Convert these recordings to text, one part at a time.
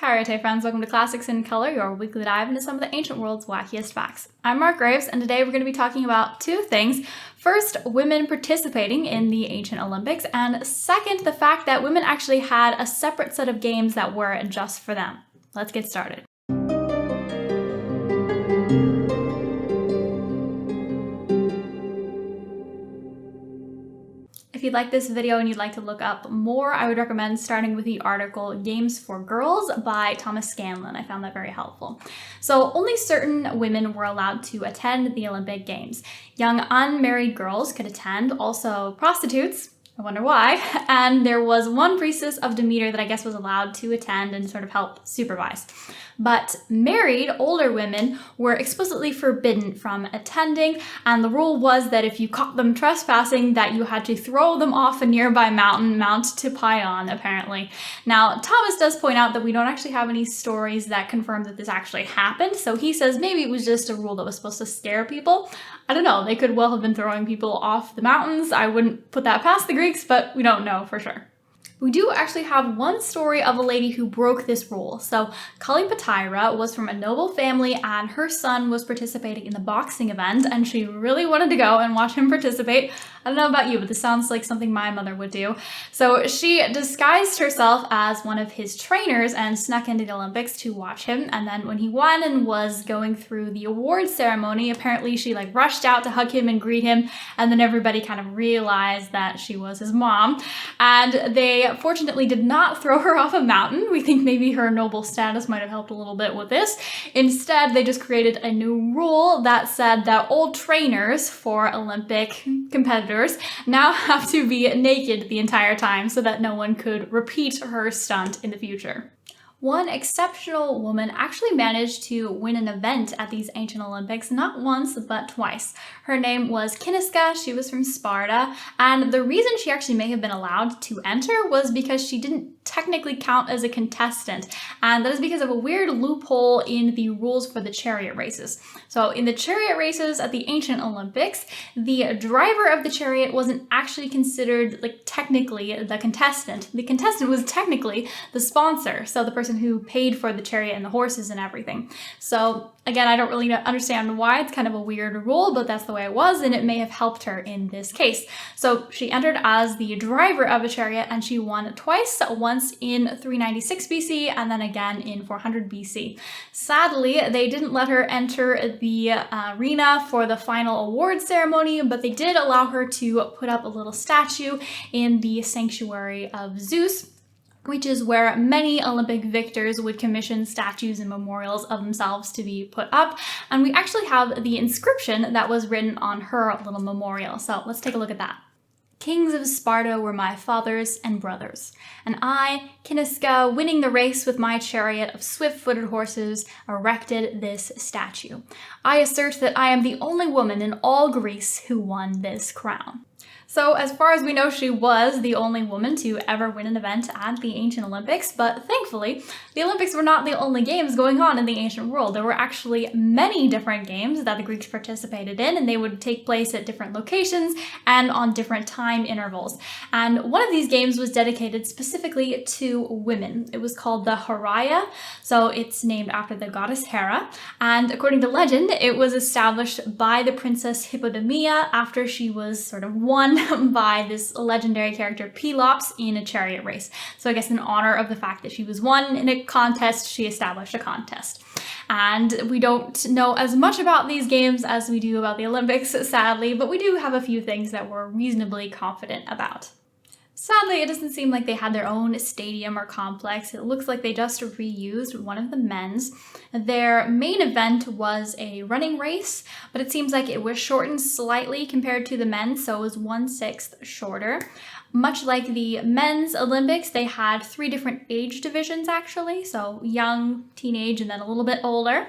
Alright, hey friends, welcome to Classics in Color, your weekly dive into some of the ancient world's wackiest facts. I'm Marc Graves, and today we're going to be talking about two things. First, women participating in the ancient Olympics, and second, the fact that women actually had a separate set of games that were just for them. Let's get started. If you'd like this video and you'd like to look up more, I would recommend starting with the article Games for Girls by Thomas Scanlon. I found that very helpful. So only certain women were allowed to attend the Olympic Games. Young unmarried girls could attend, also prostitutes. I wonder why. And there was one priestess of Demeter that I guess was allowed to attend and sort of help supervise. But married, older women were explicitly forbidden from attending, and the rule was that if you caught them trespassing, that you had to throw them off a nearby mountain, Mount Typion, apparently. Now, Thomas does point out that we don't actually have any stories that confirm that this actually happened, so he says maybe it was just a rule that was supposed to scare people. I don't know, they could well have been throwing people off the mountains. I wouldn't put that past the Greeks, but we don't know for sure. We do actually have one story of a lady who broke this rule. So Kallipatyra was from a noble family and her son was participating in the boxing event and she really wanted to go and watch him participate. I don't know about you, but this sounds like something my mother would do. So she disguised herself as one of his trainers and snuck into the Olympics to watch him. And then when he won and was going through the awards ceremony, apparently she rushed out to hug him and greet him. And then everybody kind of realized that she was his mom. And they fortunately did not throw her off a mountain. We think maybe her noble status might have helped a little bit with this. Instead, they just created a new rule that said that old trainers for Olympic competitors now have to be naked the entire time so that no one could repeat her stunt in the future. One exceptional woman actually managed to win an event at these ancient Olympics, not once, but twice. Her name was Kiniska, she was from Sparta, and the reason she actually may have been allowed to enter was because she didn't technically count as a contestant, and that is because of a weird loophole in the rules for the chariot races. So in the chariot races at the ancient Olympics, the driver of the chariot wasn't actually considered technically the contestant. The contestant was technically the sponsor, so the person who paid for the chariot and the horses and everything. So again, I don't really understand why. It's kind of a weird rule, but that's the way it was, and it may have helped her in this case. So she entered as the driver of a chariot and she won twice, once in 396 BC and then again in 400 BC. Sadly, they didn't let her enter the arena for the final award ceremony, but they did allow her to put up a little statue in the sanctuary of Zeus, which is where many Olympic victors would commission statues and memorials of themselves to be put up. And we actually have the inscription that was written on her little memorial. So let's take a look at that. Kings of Sparta were my fathers and brothers, and I, Kiniska, winning the race with my chariot of swift-footed horses, erected this statue. I assert that I am the only woman in all Greece who won this crown. So as far as we know, she was the only woman to ever win an event at the ancient Olympics, but thankfully, the Olympics were not the only games going on in the ancient world. There were actually many different games that the Greeks participated in, and they would take place at different locations and on different time intervals. And one of these games was dedicated specifically to women. It was called the Heraia, so it's named after the goddess Hera, and according to legend, it was established by the princess Hippodamia after she was sort of won by this legendary character Pelops in a chariot race. So I guess in honor of the fact that she was won in a contest, she established a contest. And we don't know as much about these games as we do about the Olympics, sadly, but we do have a few things that we're reasonably confident about. Sadly, it doesn't seem like they had their own stadium or complex. It looks like they just reused one of the men's. Their main event was a running race, but it seems like it was shortened slightly compared to the men's, so it was 1/6 shorter. Much like the men's Olympics, they had 3 different age divisions actually, so young, teenage, and then a little bit older.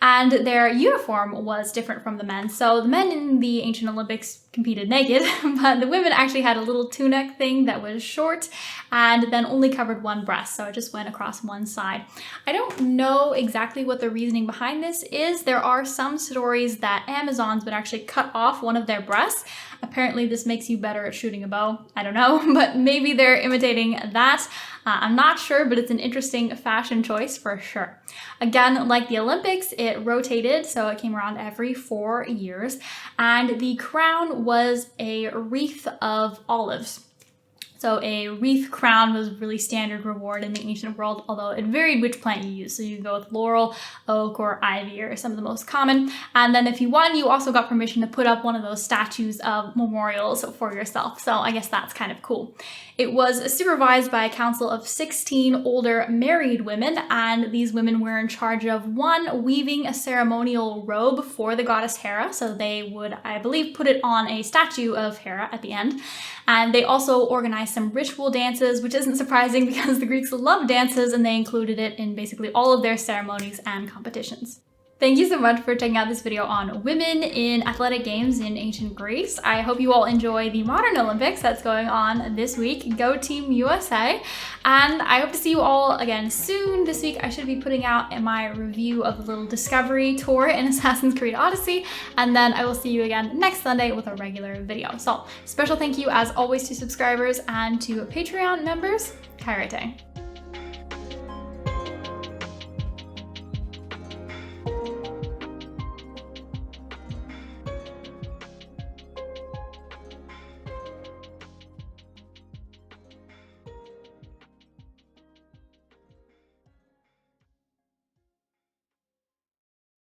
And their uniform was different from the men. So the men in the ancient Olympics competed naked, but the women actually had a little tunic thing that was short and then only covered one breast, so it just went across one side. I don't know exactly what the reasoning behind this is. There are some stories that Amazons would actually cut off one of their breasts, Apparently this makes you better at shooting a bow. I don't know, but maybe they're imitating that. I'm not sure, but it's an interesting fashion choice for sure. Again, like the Olympics, it rotated, so it came around every 4 years, and the crown was a wreath of olives. So a wreath crown was a really standard reward in the ancient world, although it varied which plant you used. So you could go with laurel, oak, or ivy are some of the most common. And then if you won, you also got permission to put up one of those statues of memorials for yourself. So I guess that's kind of cool. It was supervised by a council of 16 older married women, and these women were in charge of, one, weaving a ceremonial robe for the goddess Hera. So they would, I believe, put it on a statue of Hera at the end. And they also organized some ritual dances, which isn't surprising because the Greeks love dances and they included it in basically all of their ceremonies and competitions. Thank you so much for checking out this video on women in athletic games in ancient Greece. I hope you all enjoy the modern Olympics that's going on this week. Go Team USA. And I hope to see you all again soon. This week I should be putting out my review of the little discovery tour in Assassin's Creed Odyssey. And then I will see you again next Sunday with a regular video. So special thank you as always to subscribers and to Patreon members. Kairete.